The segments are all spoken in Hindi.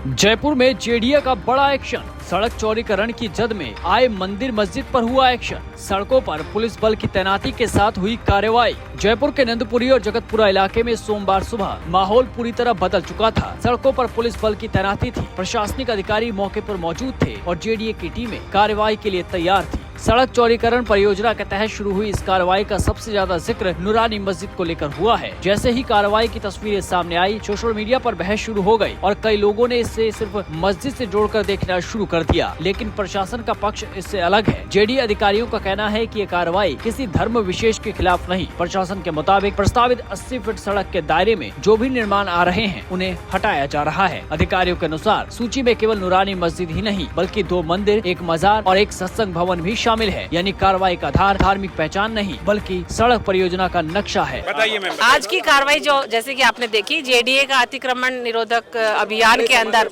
जयपुर में जेडीए का बड़ा एक्शन। सड़क चौड़ीकरण की जद में आए मंदिर मस्जिद पर हुआ एक्शन। सड़कों पर पुलिस बल की तैनाती के साथ हुई कार्रवाई। जयपुर के नंदपुरी और जगतपुरा इलाके में सोमवार सुबह माहौल पूरी तरह बदल चुका था। सड़कों पर पुलिस बल की तैनाती थी। प्रशासनिक अधिकारी मौके पर मौजूद थे और जेडीए की टीमें कार्रवाई के लिए तैयार थी। सड़क चौड़ीकरण परियोजना के तहत शुरू हुई इस कार्रवाई का सबसे ज्यादा जिक्र नूरानी मस्जिद को लेकर हुआ है। जैसे ही कार्रवाई की तस्वीरें सामने आई, सोशल मीडिया पर बहस शुरू हो गई और कई लोगों ने इसे सिर्फ मस्जिद से जोड़कर देखना शुरू कर दिया। लेकिन प्रशासन का पक्ष इससे अलग है। जेडीए अधिकारियों का कहना है कि ये कार्रवाई किसी धर्म विशेष के खिलाफ नहीं। प्रशासन के मुताबिक प्रस्तावित 80 फीट सड़क के दायरे में जो भी निर्माण आ रहे हैं उन्हें हटाया जा रहा है। अधिकारियों के अनुसार सूची में केवल नूरानी मस्जिद ही नहीं बल्कि 2 मंदिर, एक मजार और एक सत्संग भवन भी शामिल है। यानी कार्रवाई का आधार धार्मिक पहचान नहीं बल्कि सड़क परियोजना का नक्शा है। बताइए मैम। आज की कार्रवाई जो जैसे कि आपने देखी, जेडीए का अतिक्रमण निरोधक अभियान के अंदर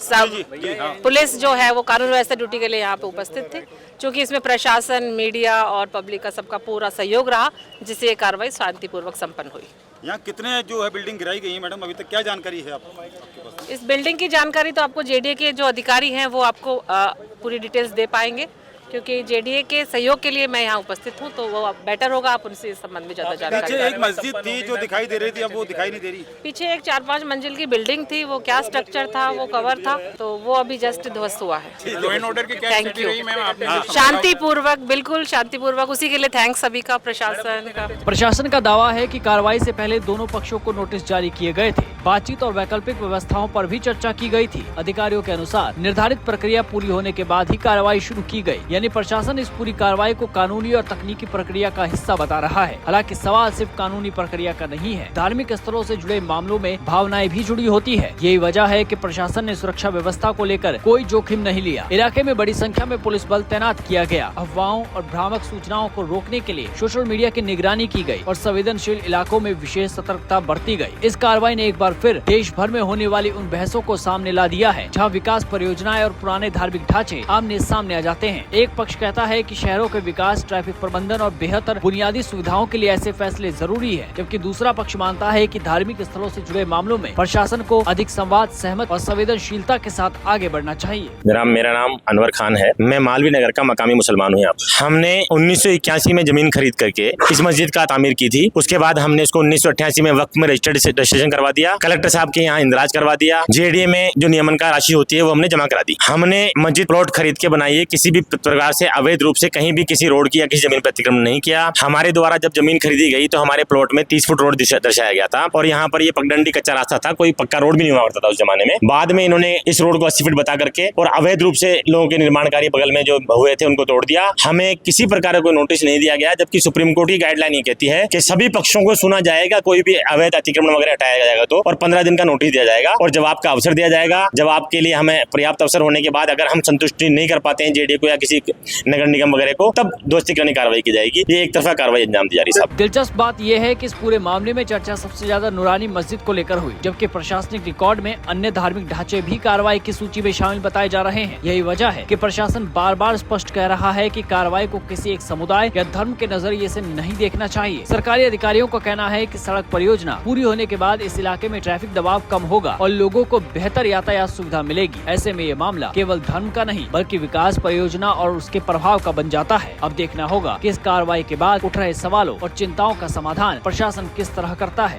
सब पुलिस जो है वो कानून व्यवस्था ड्यूटी के लिए यहाँ पे उपस्थित थे, क्योंकि इसमें प्रशासन, मीडिया और पब्लिक का सबका पूरा सहयोग रहा, जिससे ये कार्रवाई शांतिपूर्वक संपन्न हुई। यहाँ कितने जो है बिल्डिंग गिराई गई है मैडम, अभी तक क्या जानकारी है आपके पास? इस बिल्डिंग की जानकारी तो आपको जेडीए के जो अधिकारी हैं वो आपको पूरी डिटेल्स दे पाएंगे, क्योंकि जेडीए के सहयोग के लिए मैं यहाँ उपस्थित हूँ, तो वो बेटर होगा आप उनसे इस संबंध में ज्यादा जानकारी। पीछे एक मस्जिद थी जो दिखाई दे रही थी, अब वो दिखाई नहीं दे रही। पीछे एक 4-5 मंजिल की बिल्डिंग थी, वो क्या स्ट्रक्चर था, वो कवर था, तो वो अभी जस्ट ध्वस्त हुआ है। लॉ एंड ऑर्डर की क्या स्थिति रही मैम आपने? शांतिपूर्वक, बिल्कुल शांतिपूर्वक। उसी के लिए थैंक्स सभी का, प्रशासन का। प्रशासन का दावा है कि कार्रवाई से पहले दोनों पक्षों को नोटिस जारी किए गए थे। बातचीत और वैकल्पिक व्यवस्थाओं पर भी चर्चा की गई थी। अधिकारियों के अनुसार निर्धारित प्रक्रिया पूरी होने के बाद ही कार्रवाई शुरू की गई। यानी प्रशासन इस पूरी कार्रवाई को कानूनी और तकनीकी प्रक्रिया का हिस्सा बता रहा है। हालांकि सवाल सिर्फ कानूनी प्रक्रिया का नहीं है, धार्मिक स्थलों से जुड़े मामलों में भावनाएं भी जुड़ी होती है। यही वजह है कि प्रशासन ने सुरक्षा व्यवस्था को लेकर कोई जोखिम नहीं लिया। इलाके में बड़ी संख्या में पुलिस बल तैनात किया गया। अफवाहों और भ्रामक सूचनाओं को रोकने के लिए सोशल मीडिया की निगरानी की गई और संवेदनशील इलाकों में विशेष सतर्कता बरती गई। इस कार्रवाई ने एक बार फिर देश भर में होने वाली उन बहसों को सामने ला दिया है, जहाँ विकास परियोजनाएं और पुराने धार्मिक ढांचे आमने सामने आ जाते हैं। एक पक्ष कहता है कि शहरों के विकास, ट्रैफिक प्रबंधन और बेहतर बुनियादी सुविधाओं के लिए ऐसे फैसले जरूरी है, जबकि दूसरा पक्ष मानता है कि धार्मिक स्थलों से जुड़े मामलों में प्रशासन को अधिक संवाद, सहमत और संवेदनशीलता के साथ आगे बढ़ना चाहिए। मेरा नाम अनवर खान है। मैं मालवी नगर का मकामी मुसलमान हूँ। हमने 1981 में जमीन खरीद करके इस मस्जिद का तामीर की थी। उसके बाद हमने इसको 1988 में वक्त में रजिस्ट्रेशन करवा दिया, कलेक्टर साहब के यहाँ इंदराज करवा दिया। जेडीए में जो नियमन का राशि होती है वो हमने जमा करा दी। हमने मस्जिद प्लॉट खरीद के बनाई है, किसी भी प्रकार से अवैध रूप से कहीं भी किसी रोड की या किसी जमीन पर अतिक्रमण नहीं किया। हमारे द्वारा जब जमीन खरीदी गई तो हमारे प्लॉट में 30 फुट रोड दर्शाया गया था और यहाँ पर ये पगडंडी कच्चा रास्ता था, कोई पक्का रोड भी नहीं हुआ करता था उस जमाने में। बाद में इन्होंने इस रोड को 80 फीट बता करके और अवैध रूप से लोगों के निर्माण कार्य बगल में जो हुए थे उनको तोड़ दिया। हमें किसी प्रकार का कोई नोटिस नहीं दिया गया, जबकि सुप्रीम कोर्ट की गाइडलाइन ये कहती है कि सभी पक्षों को सुना जाएगा, कोई भी अवैध अतिक्रमण वगैरह हटाया जाएगा तो और 15 दिन का नोटिस दिया जाएगा और जवाब का अवसर दिया जाएगा। जवाब के लिए हमें पर्याप्त अवसर होने के बाद अगर हम संतुष्टि नहीं कर पाते हैं जेडीए को या किसी नगर निगम वगैरह को, तब दोस्तीकरण कार्रवाई की जाएगी। ये एक तरफा कार्रवाई अंजाम दी जा रही है। दिलचस्प बात यह है कि इस पूरे मामले में चर्चा सबसे ज्यादा नूरानी मस्जिद को लेकर हुई, जबकि प्रशासनिक रिकॉर्ड में अन्य धार्मिक ढांचे भी कार्रवाई की सूची में शामिल बताए जा रहे हैं। यही वजह है कि प्रशासन बार बार स्पष्ट कह रहा है कि कार्रवाई को किसी एक समुदाय या धर्म के नजरिए से नहीं देखना चाहिए। सरकारी अधिकारियों का कहना है कि सड़क परियोजना पूरी होने के बाद इस इलाके में ट्रैफिक दबाव कम होगा और लोगों को बेहतर यातायात सुविधा मिलेगी। ऐसे में ये मामला केवल धर्म का नहीं बल्कि विकास परियोजना और उसके प्रभाव का बन जाता है। अब देखना होगा कि इस कार्रवाई के बाद उठ रहे सवालों और चिंताओं का समाधान प्रशासन किस तरह करता है।